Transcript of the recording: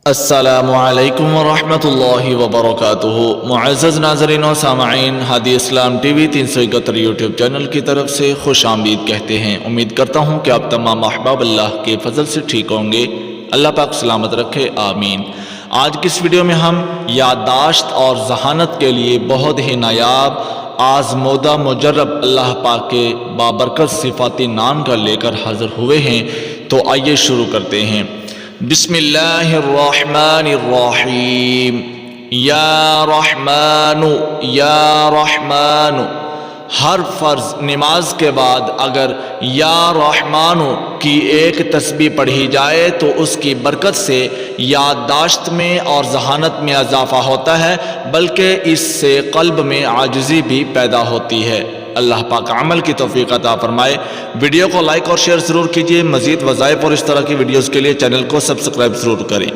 السلام علیکم ورحمۃ اللہ وبرکاتہ۔ معزز ناظرین و سامعین، ہادی اسلام ٹی وی 371 یوٹیوب چینل کی طرف سے خوش آمدید کہتے ہیں۔ امید کرتا ہوں کہ آپ تمام احباب اللہ کے فضل سے ٹھیک ہوں گے۔ اللہ پاک سلامت رکھے، آمین۔ آج کی اس ویڈیو میں ہم یادداشت اور ذہانت کے لیے بہت ہی نایاب، آزمودہ، مجرب اللہ پاک کے بابرکت صفاتی نام کا لے کر حاضر ہوئے ہیں۔ تو آئیے شروع کرتے ہیں۔ بسم اللہ الرحمن الرحیم۔ یا رحمان، یا رحمان۔ ہر فرض نماز کے بعد اگر یا رحمان کی ایک تسبیح پڑھی جائے تو اس کی برکت سے یادداشت میں اور ذہانت میں اضافہ ہوتا ہے، بلکہ اس سے قلب میں عاجزی بھی پیدا ہوتی ہے۔ اللہ پاک عمل کی توفیق عطا فرمائے۔ ویڈیو کو لائک اور شیئر ضرور کیجیے۔ مزید وظائف اور اس طرح کی ویڈیوز کے لیے چینل کو سبسکرائب ضرور کریں۔